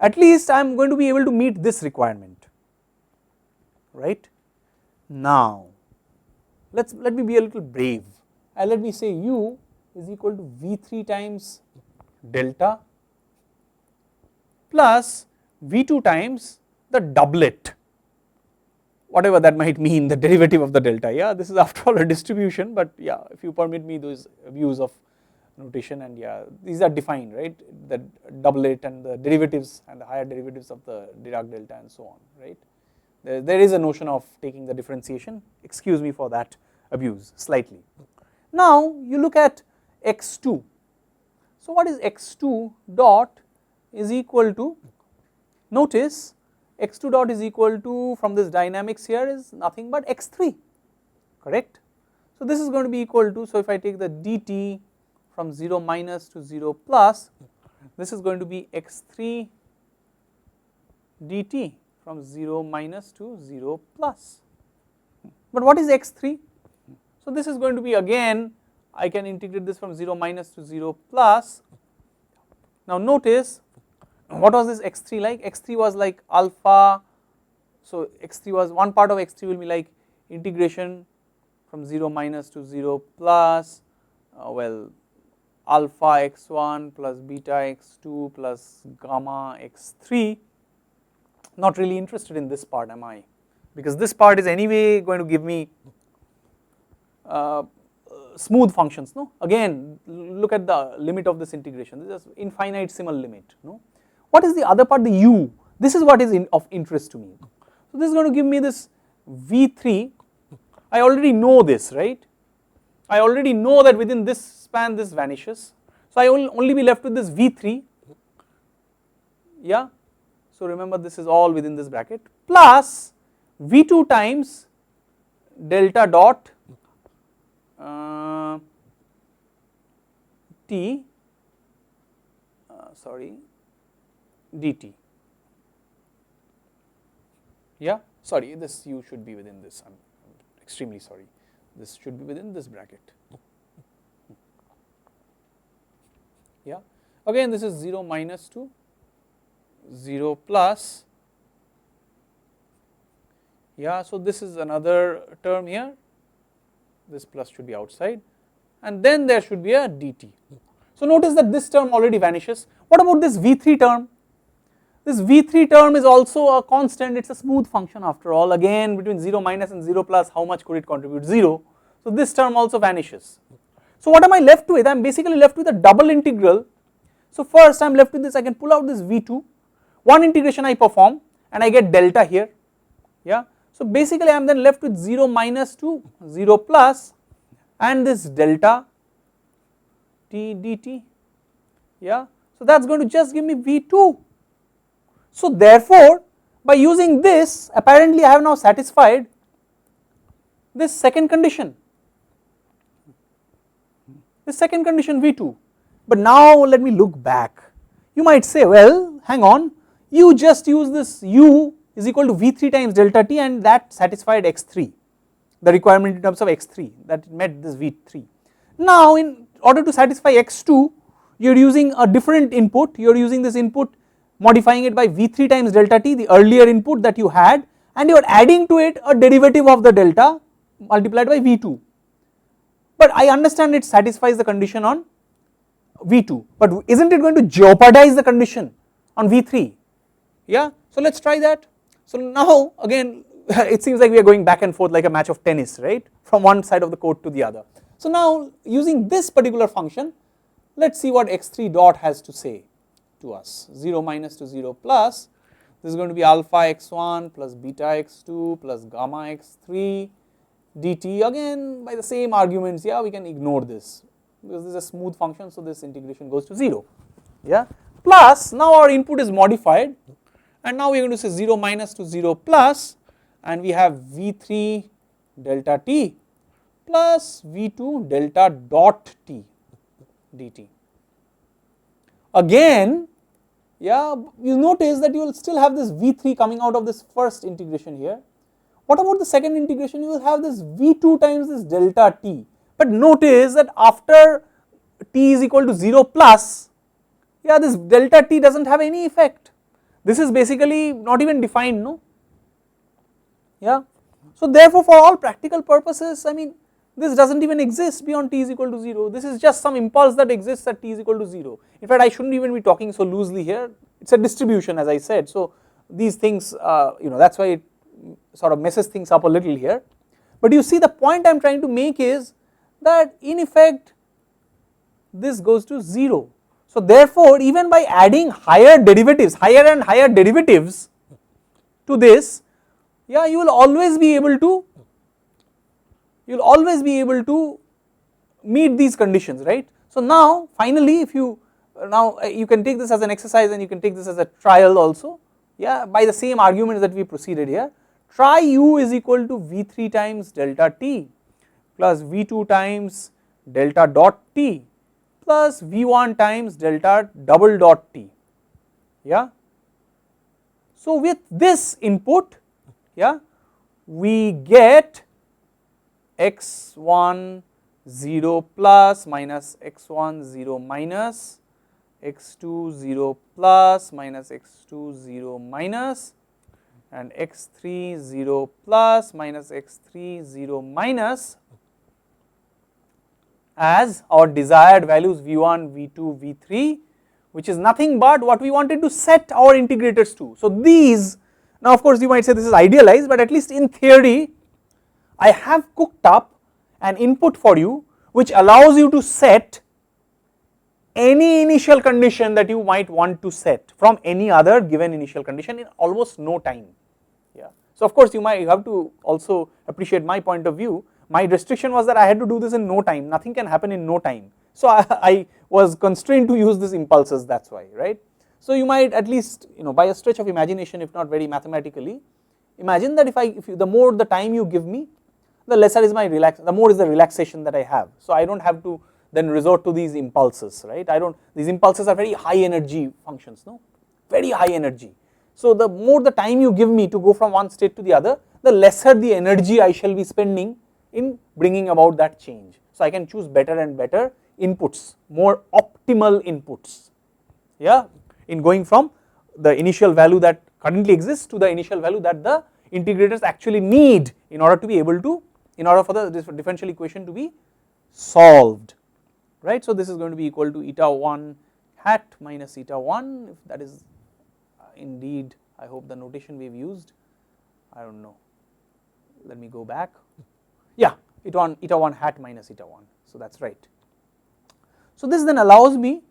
at least I am going to be able to meet this requirement, right? Now let me be a little brave, and let me say u is equal to v3 times delta plus v2 times the doublet, whatever that might mean, the derivative of the delta. Yeah, this is after all a distribution, but yeah, if you permit me those views of notation, and yeah, these are defined, right, the doublet and the derivatives and the higher derivatives of the Dirac delta and so on, right. There is a notion of taking the differentiation, excuse me for that abuse slightly. Now you look at x2, so what is x2 dot is equal to, notice x2 dot is equal to, from this dynamics here, is nothing but x3, correct. So this is going to be equal to, so if I take the dt from 0 minus to 0 plus, this is going to be x3 dt from 0 minus to 0 plus. But what is x3? So this is going to be, again I can integrate this from 0 minus to 0 plus. Now notice, what was this x3 like? x3 was like alpha, so x3 was, one part of x3 will be like integration from 0 minus to 0 plus, well, alpha x1 plus beta x2 plus gamma x3. Not really interested in this part, am I? Because this part is anyway going to give me smooth functions, no? Again, look at the limit of this integration, this is infinitesimal limit, no? What is the other part, the u? This is what is of interest to me. So this is going to give me this v3, I already know this, right? I already know that within this span this vanishes, so I will only be left with this v3, yeah. So remember, this is all within this bracket, plus v2 times delta dot t, dt, yeah, sorry, this u should be within this, I am extremely sorry, this should be within this bracket, yeah. Again this is 0 minus to 0 plus, yeah, so this is another term here, this plus should be outside, and then there should be a dt. So notice that this term already vanishes. What about this v3 term? This v3 term is also a constant, it is a smooth function after all, again between 0 minus and 0 plus, how much could it contribute? 0. So this term also vanishes. So what am I left with? I am basically left with a double integral. So first I am left with this, I can pull out this v2, one integration I perform and I get delta here, yeah. So basically I am then left with 0 minus to 0 plus and this delta t dt, yeah. So that is going to just give me v2. So therefore by using this, apparently I have now satisfied this second condition, v2. But now let me look back. You might say, well, hang on, you just use this u is equal to v3 times delta t and that satisfied x3, the requirement in terms of x3, that met this v3. Now in order to satisfy x2, you are using a different input, you are using this input, modifying it by v3 times delta t, the earlier input that you had, and you are adding to it a derivative of the delta multiplied by v2. But I understand it satisfies the condition on v2, but isn't it going to jeopardize the condition on v3? Yeah, so let us try that. So now again it seems like we are going back and forth like a match of tennis, right, from one side of the court to the other. So now using this particular function, let us see what x3 dot has to say to us. 0 minus to 0 plus, this is going to be alpha x1 plus beta x2 plus gamma x3 dt, again by the same arguments, yeah, we can ignore this, because this is a smooth function, so this integration goes to 0, yeah, plus now our input is modified and now we are going to say 0 minus to 0 plus, and we have V3 delta t plus V2 delta dot t dt. Again, yeah, you notice that you will still have this V3 coming out of this first integration here. What about the second integration? You will have this V2 times this delta t, but notice that after t is equal to 0 plus, yeah, this delta t does not have any effect. This is basically not even defined, no? Yeah. So therefore, for all practical purposes, I mean, this does not even exist beyond t is equal to 0. This is just some impulse that exists at t is equal to 0. In fact, I should not even be talking so loosely here. It is a distribution, as I said. So these things, that is why it sort of messes things up a little here. But you see, the point I am trying to make is that in effect this goes to 0. So therefore, even by adding higher derivatives, higher and higher derivatives to this, yeah, you will always be able to meet these conditions, right. So now finally, if you you can take this as an exercise and you can take this as a trial also, yeah, by the same arguments that we proceeded here. Try u is equal to V3 times delta t plus V2 times delta dot t plus V1 times delta double dot t, yeah. So with this input, yeah, we get x1 0 plus minus x1 0 minus x2 0 plus minus x2 0 minus and x3 0 plus minus x3 0 minus as our desired values V1, V2, V3, which is nothing but what we wanted to set our integrators to. So these, now of course you might say this is idealized, but at least in theory I have cooked up an input for you which allows you to set any initial condition that you might want to set from any other given initial condition in almost no time, yeah. So of course you might have to also appreciate my point of view. My restriction was that I had to do this in no time, nothing can happen in no time. So I was constrained to use these impulses, that is why, right. So you might at least, by a stretch of imagination, if not very mathematically, imagine that if the more the time you give me, the lesser is the more is the relaxation that I have. So I do not have to then resort to these impulses, right. These impulses are very high energy functions, no, very high energy. So the more the time you give me to go from one state to the other, the lesser the energy I shall be spending in bringing about that change. So I can choose better and better inputs, more optimal inputs, yeah, in going from the initial value that currently exists to the initial value that the integrators actually need in order to be able to, in order for the differential equation to be solved, right. So this is going to be equal to eta 1 hat minus eta 1, if that is indeed, I hope the notation we have used, I do not know, let me go back, yeah, eta 1 hat minus eta 1, so that is right. So this then allows me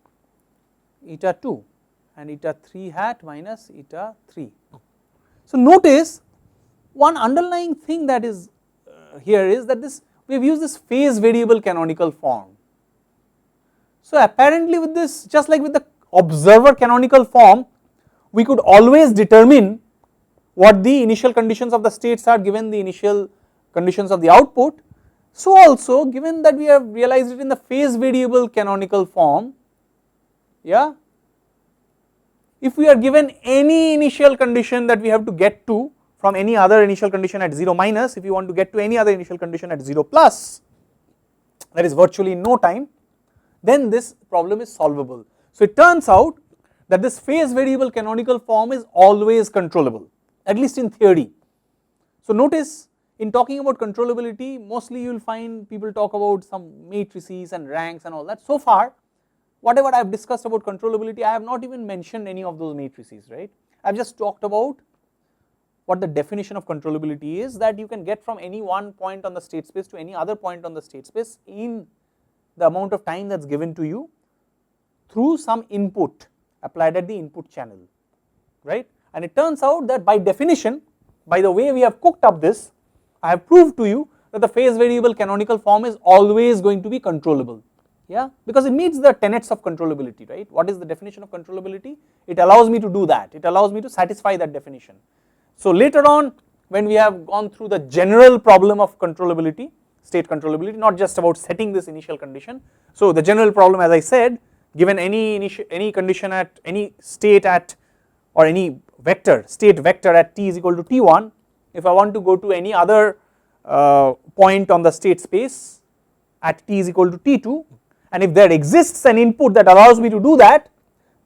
eta 2 and eta 3 hat minus eta 3. So notice one underlying thing that is here is that we have used this phase variable canonical form. So apparently with this, just like with the observer canonical form, we could always determine what the initial conditions of the states are given the initial conditions of the output. So also, given that we have realized it in the phase variable canonical form, yeah, if we are given any initial condition that we have to get to from any other initial condition at 0 minus, if you want to get to any other initial condition at 0 plus, that is virtually no time, then this problem is solvable. So it turns out that this phase variable canonical form is always controllable, at least in theory. So notice, in talking about controllability, mostly you will find people talk about some matrices and ranks and all that. So far, whatever I have discussed about controllability, I have not even mentioned any of those matrices, right. I have just talked about what the definition of controllability is, that you can get from any one point on the state space to any other point on the state space in the amount of time that is given to you through some input applied at the input channel, right. And it turns out that by definition, by the way we have cooked up this, I have proved to you that the phase variable canonical form is always going to be controllable, yeah, because it meets the tenets of controllability, right. What is the definition of controllability? It allows me to do that, it allows me to satisfy that definition. So later on, when we have gone through the general problem of controllability, state controllability, not just about setting this initial condition. So the general problem, as I said, given any condition at any state at, or any vector, state vector at t is equal to t1, if I want to go to any other point on the state space at t is equal to t2, and if there exists an input that allows me to do that,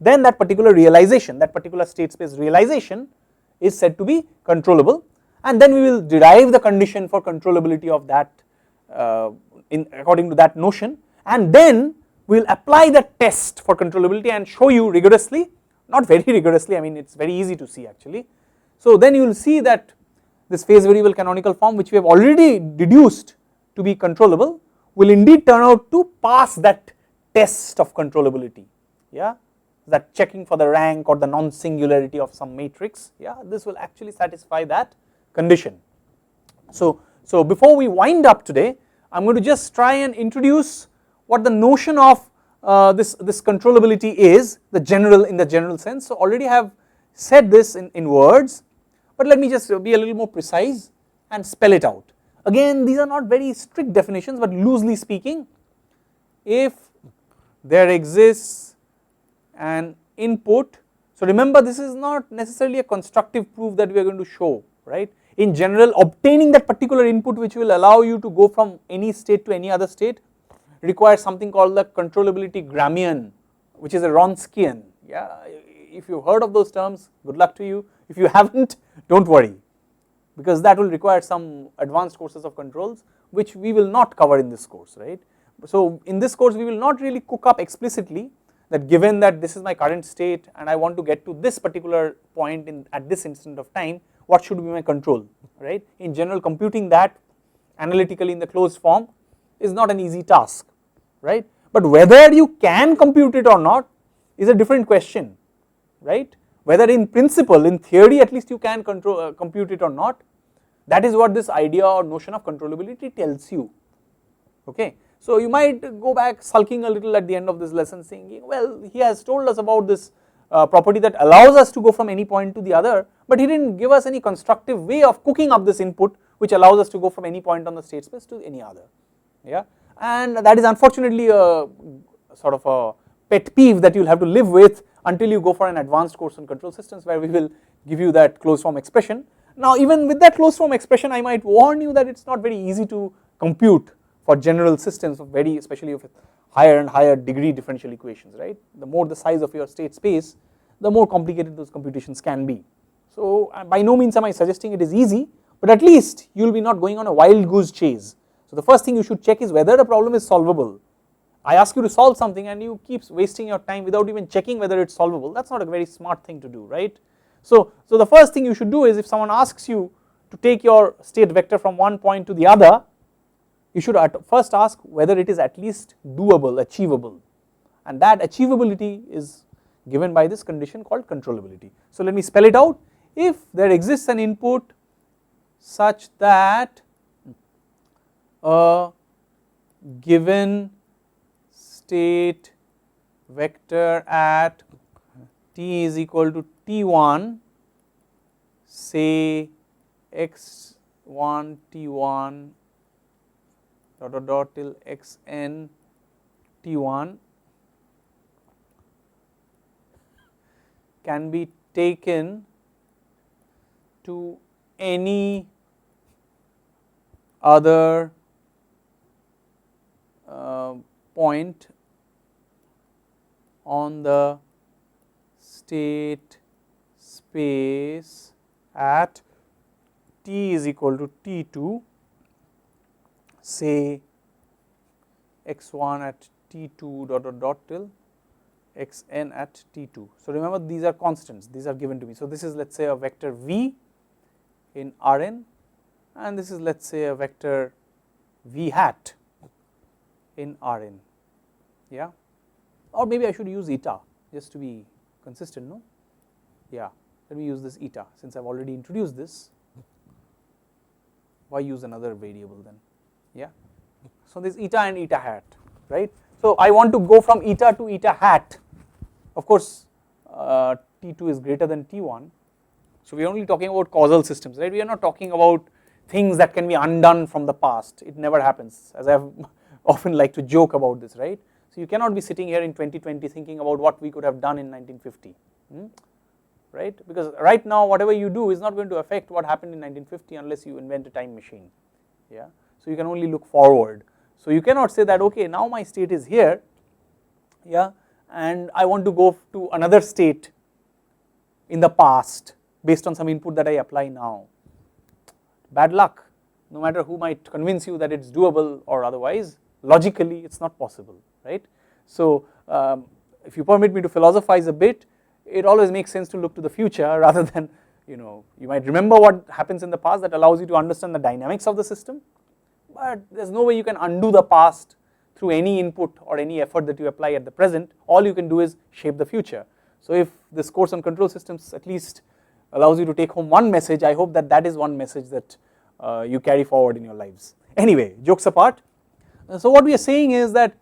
then that particular realization, that particular state space realization is said to be controllable, and then we will derive the condition for controllability of that according to that notion, and then we will apply the test for controllability and show you rigorously, not very rigorously, I mean it is very easy to see actually. So then you will see that this phase variable canonical form, which we have already deduced to be controllable, will indeed turn out to pass that test of controllability, yeah, that checking for the rank or the non-singularity of some matrix, yeah, this will actually satisfy that condition. So before we wind up today, I am going to just try and introduce what the notion of this controllability is, in the general sense. So already I have said this in words, but let me just be a little more precise and spell it out. Again, these are not very strict definitions, but loosely speaking, if there exists an input, so remember this is not necessarily a constructive proof that we are going to show, right. In general, obtaining that particular input which will allow you to go from any state to any other state requires something called the controllability Gramian, which is a Wronskian, yeah. If you have heard of those terms, good luck to you. If you haven't, don't worry, because that will require some advanced courses of controls which we will not cover in this course, right. So in this course we will not really cook up explicitly that given that this is my current state and I want to get to this particular point at this instant of time, what should be my control, right. In general, computing that analytically in the closed form is not an easy task, right, but whether you can compute it or not is a different question, right. Whether in principle, in theory at least you can compute it or not, that is what this idea or notion of controllability tells you, okay. So you might go back sulking a little at the end of this lesson saying, well, he has told us about this property that allows us to go from any point to the other, but he did not give us any constructive way of cooking up this input which allows us to go from any point on the state space to any other, yeah. And that is unfortunately a sort of a pet peeve that you will have to live with until you go for an advanced course on control systems, where we will give you that closed form expression. Now even with that closed form expression, I might warn you that it is not very easy to compute for general systems, especially with higher and higher degree differential equations, right. The more the size of your state space, the more complicated those computations can be. So by no means am I suggesting it is easy, but at least you will be not going on a wild goose chase. So the first thing you should check is whether the problem is solvable. I ask you to solve something and you keep wasting your time without even checking whether it is solvable. That is not a very smart thing to do, right. So the first thing you should do is, if someone asks you to take your state vector from one point to the other, you should first ask whether it is at least doable, achievable, and that achievability is given by this condition called controllability. So let me spell it out. If there exists an input such that a given state vector at t is equal to t1, say x1 t1 ... till xn t1 can be taken to any other point on the state space at t is equal to t2, say x1 at t2 ... till xn at t2. So remember, these are constants, these are given to me. So this is, let us say, a vector v in Rn, and this is, let us say, a vector v hat in Rn, yeah, or maybe I should use eta just to be consistent, no, yeah, let me use this eta since I have already introduced this. Why use another variable then, yeah. So this eta and eta hat, right. So I want to go from eta to eta hat, of course T2 is greater than T1, so we are only talking about causal systems, right? We are not talking about things that can be undone from the past, it never happens, as I have often like to joke about this, right? So you cannot be sitting here in 2020 thinking about what we could have done in 1950, right? Because right now whatever you do is not going to affect what happened in 1950 unless you invent a time machine, yeah. So you can only look forward. So you cannot say that, okay, now my state is here, yeah, and I want to go to another state in the past based on some input that I apply now. Bad luck, no matter who might convince you that it's doable or otherwise, logically it's not possible, right? So if you permit me to philosophize a bit, it always makes sense to look to the future rather than, you might remember what happens in the past that allows you to understand the dynamics of the system, but there's no way you can undo the past through any input or any effort that you apply at the present. All you can do is shape the future. So if this course on control systems at least allows you to take home one message, I hope that that is one message that you carry forward in your lives. Anyway, jokes apart, so what we are saying is that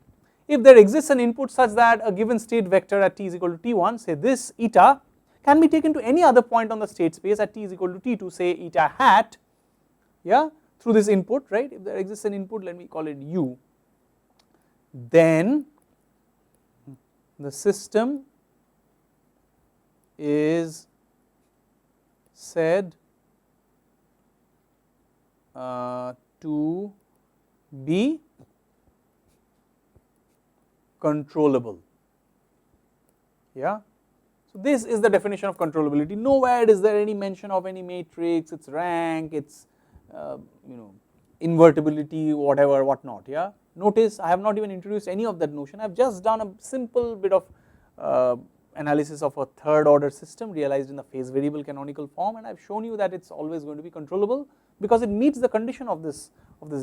if there exists an input such that a given state vector at t is equal to t1, say this eta, can be taken to any other point on the state space at t is equal to t2, say eta hat, yeah, through this input, right? If there exists an input, let me call it u, then the system is said to be controllable, yeah. So this is the definition of controllability. Nowhere is there any mention of any matrix, its rank, its invertibility, whatever, whatnot, yeah. Notice I have not even introduced any of that notion. I have just done a simple bit of analysis of a third order system realized in the phase variable canonical form, and I have shown you that it's always going to be controllable because it meets the condition of this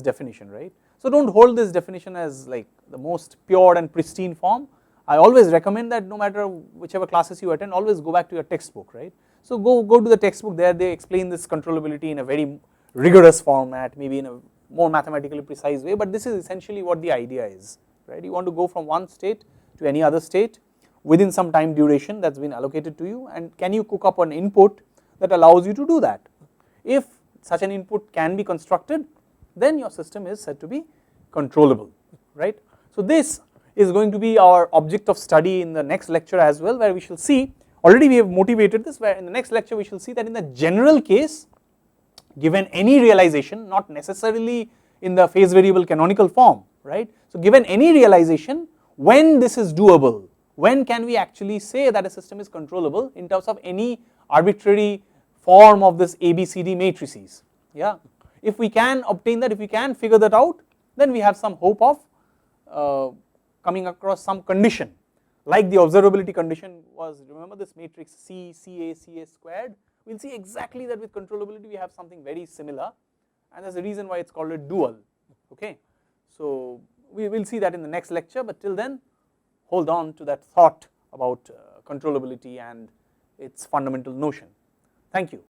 definition, right? So don't hold this definition as like the most pure and pristine form. I always recommend that no matter whichever classes you attend, always go back to your textbook, right? So go to the textbook, there they explain this controllability in a very rigorous format, maybe in a more mathematically precise way, but this is essentially what the idea is, right? You want to go from one state to any other state within some time duration that's been allocated to you, and can you cook up an input that allows you to do that? If such an input can be constructed, then your system is said to be controllable, right? So this is going to be our object of study in the next lecture as well, where we shall see, already we have motivated this, where in the next lecture we shall see that in the general case, given any realization, not necessarily in the phase variable canonical form, right? So given any realization, when this is doable, when can we actually say that a system is controllable in terms of any arbitrary form of this ABCD matrices, yeah. If we can obtain that, if we can figure that out, then we have some hope of coming across some condition, like the observability condition was, remember this matrix C, CA, CA squared, we will see exactly that with controllability we have something very similar, and there is a reason why it is called a dual, okay. So we will see that in the next lecture, but till then hold on to that thought about controllability and its fundamental notion. Thank you.